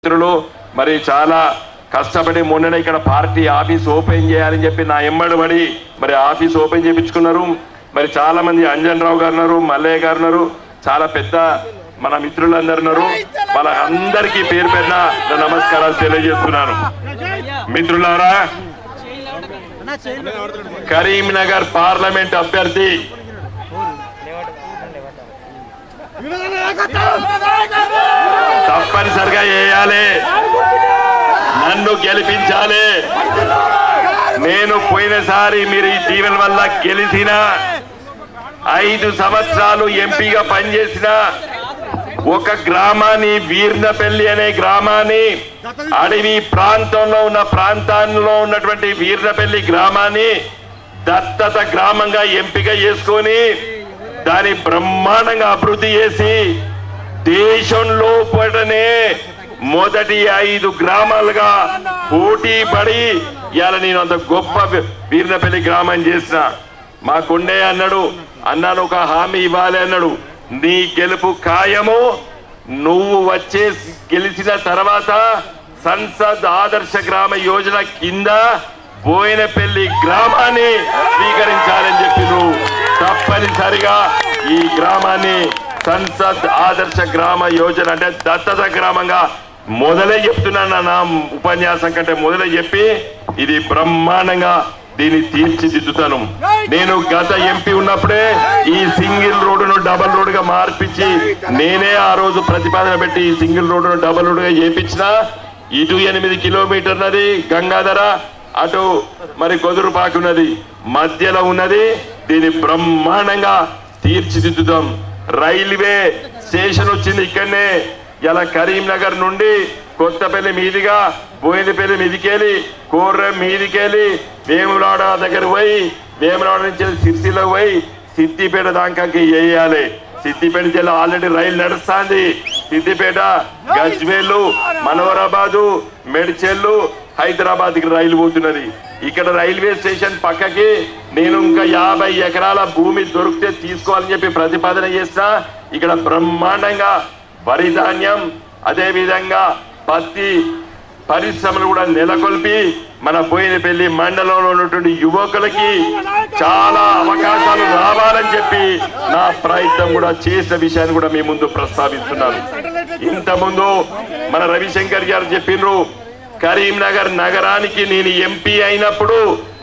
మిత్రులు మరి చాలా కష్టపడి మొన్ననే ఇక్కడ పార్టీ ఆఫీస్ ఓపెన్ చేయాలని చెప్పి నా ఎమ్మడిబడి మరి ఆఫీస్ ఓపెన్ చేయించుకున్నారు. మరి చాలా మంది అంజన్ రావు గారు ఉన్నారు, మల్లయ్య గారు ఉన్నారు, చాలా పెద్ద మన మిత్రులందరూ ఉన్నారు. వాళ్ళందరికీ పేరు పేరున నమస్కారాలు తెలియజేస్తున్నాను. మిత్రులారా, కరీంనగర్ పార్లమెంట్ అభ్యర్థి తప్పనిసరిగా వేయాలి, నన్ను గెలిపించాలి. నేను పోయినసారి మీరు ఈ దీవెన వల్ల గెలిచిన 5 సంవత్సరాలు ఎంపీగా పనిచేసిన ఒక గ్రామాన్ని, వీర్నపల్లి అనే గ్రామాన్ని, అడవి ప్రాంతంలో ఉన్నటువంటి వీర్నపల్లి గ్రామాన్ని దత్తత గ్రామంగా ఎంపిక చేసుకొని దాని బ్రహ్మాండంగా అభివృద్ధి చేసి దేశంలో పడనే మొదటి 5 గ్రామాలుగా పోటీ పడి ఇవాళ నేను అంత గొప్ప వీర్నపల్లి గ్రామం చేసిన. మా కొండయ్య అన్నాడు, అన్నాను ఒక హామీ ఇవ్వాలి అన్నాడు, నీ గెలుపు ఖాయము. నువ్వు వచ్చే గెలిచిన తర్వాత సంసద్ ఆదర్శ గ్రామ యోజన కింద బోయినపల్లి గ్రామాన్ని స్వీకరించాలని చెప్పి నువ్వు తప్పనిసరిగా ఈ గ్రామాన్ని సంసద్ ఆదర్శ గ్రామ యోజన అంటే దత్తత గ్రామంగా మొదలై చెప్తున్నాను. నా ఉపన్యాసం కంటే మొదలై చెప్పి ఇది బ్రహ్మాండంగా దీన్ని తీర్చిదిద్దుతాను. నేను గత ఎంపీ ఉన్నప్పుడే ఈ సింగిల్ రోడ్డును డబల్ రోడ్డుగా మార్పించి నేనే ఆ రోజు ప్రతిపాదన పెట్టి ఈ సింగిల్ రోడ్డును డబల్ రోడ్డుగా చేపించిన. ఇటు 8 కిలోమీటర్లది గంగాధర, అటు మరి కొదురుపాకు ఉన్నది, మధ్యలో ఉన్నది. దీన్ని బ్రహ్మాండంగా తీర్చిదిద్దుతాం. రైల్వే స్టేషన్ వచ్చింది ఇక్కడనే. ఇలా కరీంనగర్ నుండి కొత్తపల్లి మీదిగా బోయినపల్లి మీదికెళ్ళి కోర్రం మీదికెళ్ళి వేములవాడ దగ్గర పోయి, వేములవాడ నుంచి సిరిసిల్ల పోయి సిద్దిపేట దాకాకి వేయాలి. సిద్దిపేట జిల్లా ఆల్రెడీ రైలు నడుస్తుంది. సిద్దిపేట, గజ్వేలు, మనవరాబాదు, మెడ్చెల్లు, హైదరాబాద్ కి రైలు పోతున్నది. ఇక్కడ రైల్వే స్టేషన్ పక్కకి నేను ఇంకా 50 ఎకరాల భూమి దొరికితే తీసుకోవాలని చెప్పి ప్రతిపాదన చేసిన. ఇక్కడ బ్రహ్మాండంగా వరి ధాన్యం, అదే విధంగా పత్తి పరిశ్రమలు కూడా నెలకొల్పి మన బోయినపల్లి మండలంలో ఉన్నటువంటి యువకులకి చాలా అవకాశాలు రావాలని చెప్పి నా ప్రయత్నం కూడా చేసిన విషయాన్ని కూడా మీ ముందు ప్రస్తావిస్తున్నాను. ఇంతకుముందు మన రవిశంకర్ గారు చెప్పినారు, కరీంనగర్ నగరానికి నేను ఎంపీ అయినప్పుడు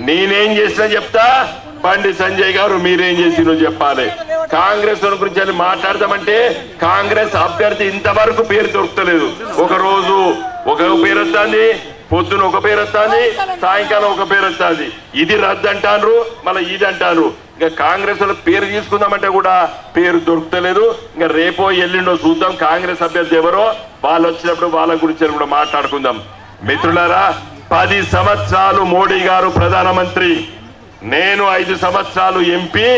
నేనేం చేసినా చెప్తా, బండి సంజయ్ గారు మీరేం చేసినో చెప్పాలి. కాంగ్రెస్ గురించి మాట్లాడదామంటే కాంగ్రెస్ అభ్యర్థి ఇంతవరకు పేరు దొరుకుతలేదు. ఒక రోజు ఒక పేరు వస్తుంది, పొద్దున ఒక పేరు వస్తుంది, సాయంకాలం ఒక పేరు వస్తుంది. ఇది రద్దు అంటారు, మళ్ళీ ఇది అంటారు. ఇంకా కాంగ్రెస్ పేరు తీసుకుందామంటే కూడా పేరు దొరుకుతలేదు. ఇంకా రేపో ఎల్లుండో చూద్దాం కాంగ్రెస్ అభ్యర్థి ఎవరో, వాళ్ళు వచ్చినప్పుడు వాళ్ళ గురించి కూడా మాట్లాడుకుందాం. మిత్రులారా, 10 సంవత్సరాలు మోడీ గారు ప్రధానమంత్రి, నేను 5 సంవత్సరాలు ఎంపీ,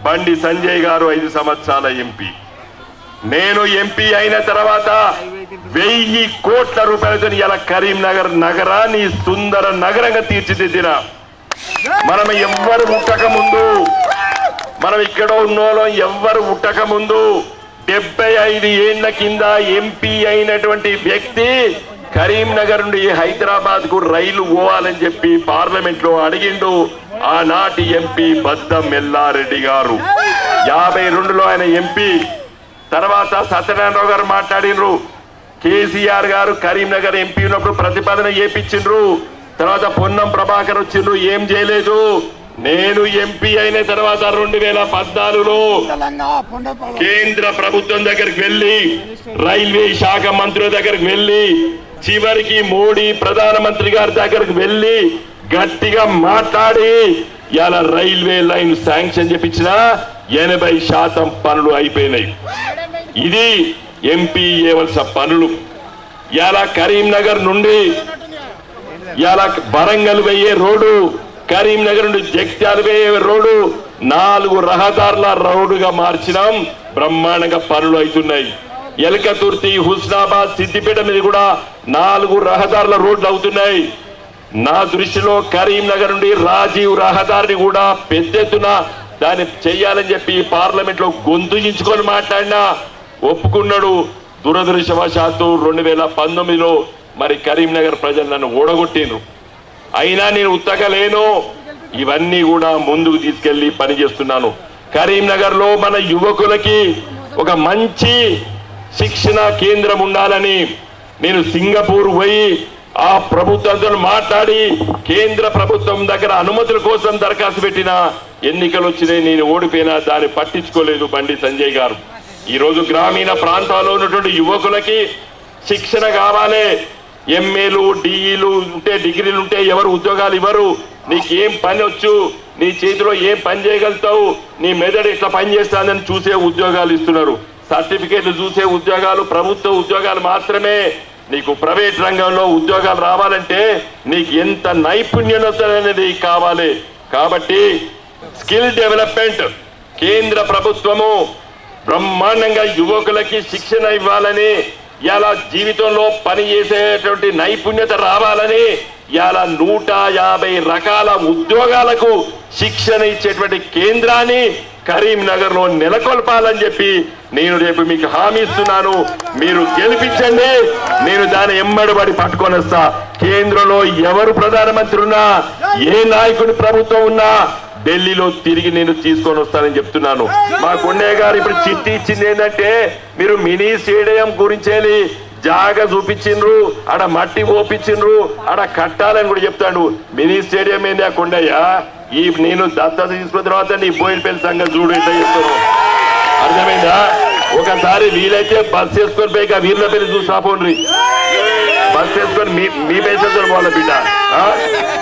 బండి సంజయ్ గారు 5 సంవత్సరాల ఎంపీ. నేను ఎంపీ అయిన తర్వాత 1000 కోట్ల రూపాయలతో ఇలా కరీంనగర్ నగరాన్ని సుందర నగరంగా తీర్చిదిద్దిన. మనం ఎవ్వరు ఉట్టక ముందు, మనం ఇక్కడ ఉన్నోళ్ళం ఎవ్వరు ఉట్టక ముందు 75 ఏళ్ల కింద ఎంపీ అయినటువంటి వ్యక్తి కరీంనగర్ నుండి హైదరాబాద్ కు రైలు పోవాలని చెప్పి పార్లమెంట్ లో అడిగిండు ఆనాటి ఎంపీ బద్దం ఎల్లారెడ్డి గారు. 52లో ఆయన ఎంపీ. తర్వాత సత్యనారాయణరావు గారు మాట్లాడినరు, కేసీఆర్ గారు కరీంనగర్ ఎంపీ ఉన్నప్పుడు ప్రతిపాదన చేపించిండ్రు. తర్వాత పొన్నం ప్రభాకర్ వచ్చిండ్రు, ఏం చేయలేదు. నేను ఎంపీ అయిన తర్వాత 2014లో కేంద్ర ప్రభుత్వం దగ్గరికి వెళ్ళి, రైల్వే శాఖ మంత్రుల దగ్గరికి వెళ్ళి, చివరికి మోడీ ప్రధానమంత్రి గారి దగ్గరకు వెళ్ళి గట్టిగా మాట్లాడి ఇలా రైల్వే లైన్ శాంక్షన్ చేపించిన 80% పనులు అయిపోయినాయి. ఇది ఎంపీ చేయవలసిన పనులు. ఇలా కరీంనగర్ నుండి ఇలా వరంగల్ పోయే రోడ్డు, కరీంనగర్ నుండి జగిత్యాల పోయే రోడ్డు 4 రహదారుల రోడ్డుగా మార్చినాం. బ్రహ్మాండంగా పనులు అవుతున్నాయి. ఎలకతుర్తి, హుస్నాబాద్, సిద్దిపేట మీద కూడా 4 రహదారుల రోడ్లు అవుతున్నాయి. నా దృష్టిలో కరీంనగర్ నుండి రాజీవ్ రహదారిని కూడా పెద్ద ఎత్తున దాన్ని చెయ్యాలని చెప్పి పార్లమెంట్ లో గొంతు చించుకొని మాట్లాడినా ఒప్పుకున్నాడు. దురదృష్టవశాత్తు 2019లో మరి కరీంనగర్ ప్రజలు నన్ను ఓడగొట్టిండ్రు. అయినా నేను ఉత్తగలేను, ఇవన్నీ కూడా ముందుకు తీసుకెళ్లి పనిచేస్తున్నాను. కరీంనగర్ లో మన యువకులకి ఒక మంచి శిక్షణ కేంద్రం ఉండాలని నేను సింగపూర్ పోయి ఆ ప్రభుత్వంతో మాట్లాడి కేంద్ర ప్రభుత్వం దగ్గర అనుమతుల కోసం దరఖాస్తు పెట్టిన, ఎన్నికలు వచ్చినాయి, నేను ఓడిపోయినా దాన్ని పట్టించుకోలేదు బండి సంజయ్ గారు. ఈరోజు గ్రామీణ ప్రాంతాల్లో ఉన్నటువంటి యువకులకి శిక్షణ కావాలి. ఎంఏలు డిఈలు ఉంటే, డిగ్రీలు ఉంటే ఎవరు ఉద్యోగాలు ఇవ్వరు. నీకు ఏం పని వచ్చు, నీ చేతిలో ఏం పని చేయగలుగుతావు, నీ మెదడు ఇట్లా పని చేస్తానని చూసే ఉద్యోగాలు ఇస్తున్నారు. సర్టిఫికేట్లు చూసే ఉద్యోగాలు ప్రభుత్వ ఉద్యోగాలు మాత్రమే. నీకు ప్రైవేట్ రంగంలో ఉద్యోగాలు రావాలంటే నీకు ఎంత నైపుణ్యత అనేది కావాలి. కాబట్టి స్కిల్ డెవలప్మెంట్ కేంద్ర ప్రభుత్వము బ్రహ్మాండంగా యువకులకి శిక్షణ ఇవ్వాలని, ఇలా జీవితంలో పని చేసేటువంటి నైపుణ్యత రావాలని ఇలా 150 రకాల ఉద్యోగాలకు శిక్షణ ఇచ్చేటువంటి కేంద్రాన్ని కరీంనగర్ లో నెలకొల్పాలని చెప్పి నేను రేపు మీకు హామీ ఇస్తున్నాను. మీరు గెలిపించండి, నేను దాని ఎమ్మడిబడి పట్టుకొని వస్తా. కేంద్రంలో ఎవరు ప్రధానమంత్రి ఉన్నా, ఏ నాయకుడి ప్రభుత్వం ఉన్నా ఢిల్లీలో తిరిగి నేను తీసుకొని వస్తానని చెప్తున్నాను. మా కొండయ్య గారు ఇప్పుడు చిట్టి ఇచ్చింది ఏంటంటే, మీరు మినీ స్టేడియం గురించి జాగా చూపించిండ్రు, ఆడ మట్టి ఓపించిండ్రు, ఆడ కట్టాలని కూడా చెప్తాడు. మినీ స్టేడియం ఏంది ఆ కొండయ్య? ఈ నేను దత్తత తీసుకున్న తర్వాత నీ బోయినపల్లి సంగతి చూడు ఎట్లా చెప్తాను, అర్థమైందా? ఒకసారి వీలైతే బస్ చేసుకొని పోయి వీర్లపల్లి చూసి రాపోండి. బస్ చేసుకొని మీ పైసలు పోవాలి బిడ్డ.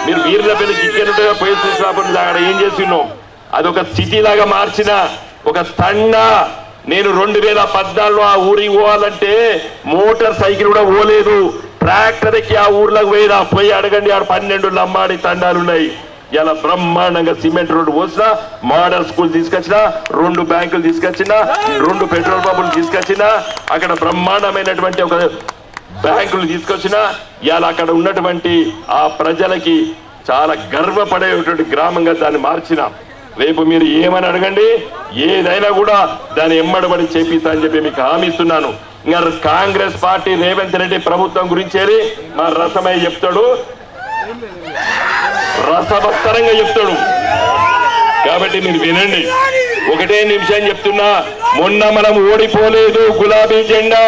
మీరు వీర్లపల్లి కిచెన్ పోయి చూసి రాపోండి. అక్కడ ఏం చేస్తున్నాం, అదొక సిటీ లాగా మార్చిన ఒక తండా. నేను 2014లో ఆ ఊరికి పోవాలంటే మోటార్ సైకిల్ కూడా పోలేదు, ట్రాక్టర్ ఎక్కి ఆ ఊర్లోకి పోయి అడగండి. ఆడ 12 లంబాడి తండాలు ఉన్నాయి. ఇలా బ్రహ్మాండంగా సిమెంట్ రోడ్డు పోసినా, మోడల్ స్కూల్ తీసుకొచ్చినా, 2 బ్యాంకులు తీసుకొచ్చినా, 2 పెట్రోల్ పంపులు తీసుకొచ్చినా, అక్కడ బ్రహ్మాండమైనటువంటి ఒక బ్యాంకులు తీసుకొచ్చినా, ఇలా అక్కడ ఉన్నటువంటి ఆ ప్రజలకి చాలా గర్వపడేటువంటి గ్రామంగా దాన్ని మార్చిన. రేపు మీరు ఏమని అడగండి, ఏదైనా కూడా దాన్ని ఎమ్మడబడి చేపిస్తా అని చెప్పి మీకు హామీ ఇస్తున్నాను. ఇంకా కాంగ్రెస్ పార్టీ రేవంత్ రెడ్డి ప్రభుత్వం గురించి మా రసమయ్య చెప్తాడు, రసవత్తరంగా చెప్తాడు. కాబట్టి మీరు వినండి. ఒకటే నిమిషం చెప్తున్నా, మొన్న మనం ఓడిపోలేదు గులాబీ జెండా.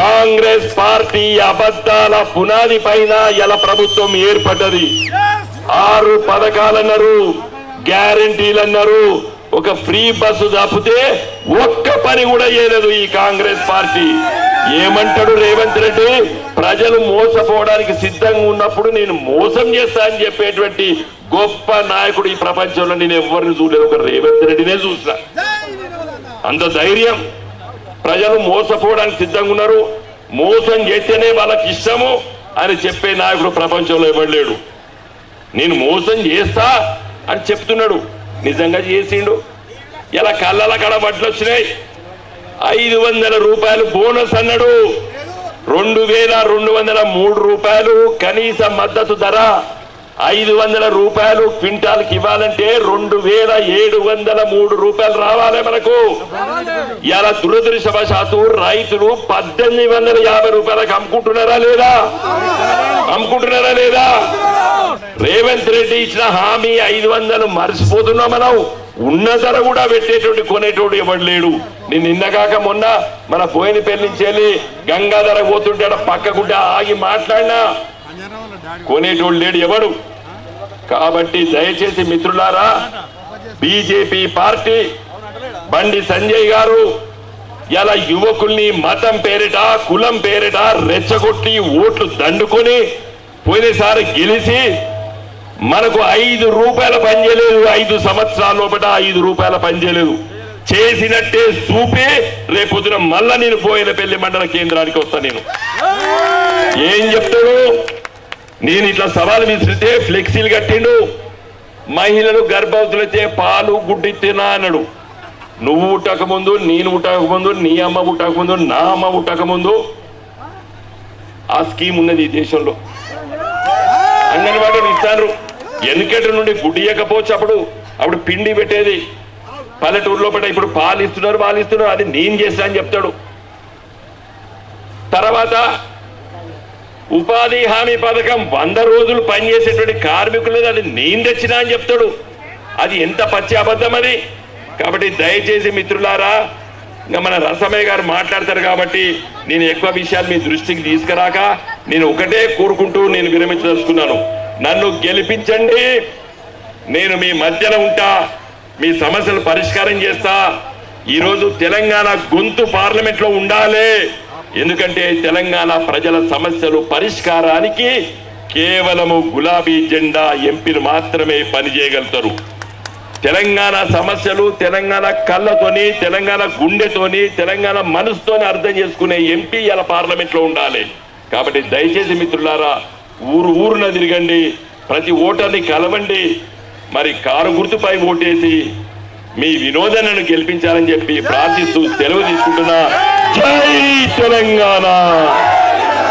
కాంగ్రెస్ పార్టీ అబద్ధాల పునాది పైన ఇలా ప్రభుత్వం ఏర్పడ్డది. 6 పథకాలన్నారు, గ్యారంటీలు అన్నారు, ఒక ఫ్రీ బస్సు తప్పితే ఒక్క పని కూడా చేయలేదు ఈ కాంగ్రెస్ పార్టీ. ఏమంటాడు రేవంత్ రెడ్డి, ప్రజలు మోసపోవడానికి సిద్ధంగా ఉన్నప్పుడు నేను మోసం చేస్తా అని చెప్పేటువంటి గొప్ప నాయకుడు ఈ ప్రపంచంలో నేను ఎవరిని చూడలేదు, ఒక రేవంత్ రెడ్డినే చూసిన. అంత ధైర్యం. ప్రజలు మోసపోవడానికి సిద్ధంగా ఉన్నారు, మోసం చేస్తేనే వాళ్ళకి ఇష్టము అని చెప్పే నాయకుడు ప్రపంచంలో ఎవరు లేడు. నేను మోసం చేస్తా అని చెప్తున్నాడు, నిజంగా చేసిండు. ఇలా కళ్ళల కడ బట్టలు వచ్చినాయి. 500 రూపాయలు బోనస్ అన్నాడు, 2203 రూపాయలు కనీస మద్దతు ధర. 500 రూపాయలు క్వింటాల్కి ఇవ్వాలంటే 2703 రూపాయలు రావాలి మనకు. ఇలా దురదృష్టవశాత్తు రైతులు 1850 రూపాయలకు అమ్ముకుంటున్నారా లేదా? అమ్ముకుంటున్నారా లేదా? రేవంత్ రెడ్డి ఇచ్చిన హామీ 500 మర్చిపోతున్నాం మనం. ఉన్న ధర కూడా పెట్టేటోడు కొనేటోడు ఎవడు లేడు. నేను నిన్నగాక మొన్న మన బోయినపల్లి నుంచి వెళ్ళి గంగాధర పోతుంటే పక్కకుంటే ఆగి మాట్లాడినా, కొనేటోడు లేడు ఎవడు. కాబట్టి దయచేసి మిత్రులారా, బీజేపీ పార్టీ బండి సంజయ్ గారు ఇలా యువకుల్ని మతం పేరిట, కులం పేరిట రెచ్చగొట్టి ఓట్లు దండుకొని పోయినసారి గెలిచి మనకు 5 రూపాయల పని చేయలేదు. 5 సంవత్సరాల లోపల 5 రూపాయల పని చేయలేదు. చేసినట్టే చూపి రేపొద్దున మళ్ళా నేను బోయినపల్లి మండల కేంద్రానికి వస్తా. నేను ఏం చెప్తాడు, నేను ఇట్లా సవాలు విసిరితే ఫ్లెక్సీలు కట్టిండు, మహిళలు గర్భవతులైతే పాలు గుడ్డు తినా అన్నాడు. నువ్వు పుట్టకముందు, నేను పుట్టకముందు, నీ అమ్మ పుట్టకముందు, నా అమ్మ పుట్టకముందు ఆ స్కీమ్ ఉన్నది ఈ దేశంలో. అంగన్వాడీలు ఇస్తారు. ఎన్నికటి నుండి గుడ్డి ఇవ్వకపోవచ్చు, అప్పుడు పిండి పెట్టేది పల్లెటూరులో పడ్డ. ఇప్పుడు పాలు ఇస్తున్నారు, వాళ్ళు ఇస్తున్నారు, అది నేను చేస్తా అని చెప్తాడు. తర్వాత ఉపాధి హామీ పథకం 100 రోజులు పనిచేసేటువంటి కార్మికులు అది నేను తెచ్చినా అని చెప్తాడు. అది ఎంత పచ్చి అబద్ధం అది. కాబట్టి దయచేసి మిత్రులారా, ఇంకా మన రసమయ్య గారు మాట్లాడతారు కాబట్టి నేను ఎక్కువ విషయాలు మీ దృష్టికి తీసుకురాక నేను ఒకటే కోరుకుంటూ నేను విరమించదలుచుకున్నాను. నన్ను గెలిపించండి, నేను మీ మధ్యన ఉంటా, మీ సమస్యలు పరిష్కారం చేస్తా. ఈరోజు తెలంగాణ గొంతు పార్లమెంట్లో ఉండాలి. ఎందుకంటే తెలంగాణ ప్రజల సమస్యలు పరిష్కారానికి కేవలము గులాబీ జెండా ఎంపీలు మాత్రమే పనిచేయగలుగుతారు. తెలంగాణ సమస్యలు తెలంగాణ కళ్ళతోని, తెలంగాణ గుండెతోని, తెలంగాణ మనసుతోని అర్థం చేసుకునే ఎంపీ ఇలా పార్లమెంట్లో ఉండాలి. కాబట్టి దయచేసి మిత్రులారా, ఊరున తిరగండి, ప్రతి ఓటర్ని కలవండి, మరి కారు గుర్తుపై ఓటేసి మీ వినోదనను గెలిపించాలని చెప్పి ప్రార్థిస్తూ సెలవు తీసుకుంటున్నా. జై తెలంగాణ.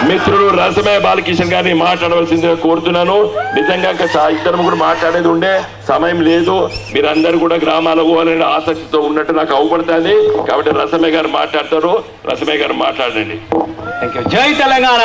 మిత్రులు రసమయ్య బాలకిషన్ గారిని మాట్లాడవలసిందిగా కోరుతున్నాను. నిజంగా ఇంకా ఇద్దరు కూడా మాట్లాడేది ఉండే సమయం లేదు. మీరందరూ కూడా గ్రామాలకు పోవాలనే ఆసక్తితో ఉన్నట్టు నాకు అవపడుతుంది. కాబట్టి రసమయ్య గారు మాట్లాడతారు. రసమయ్య గారు మాట్లాడండి. జై తెలంగాణ.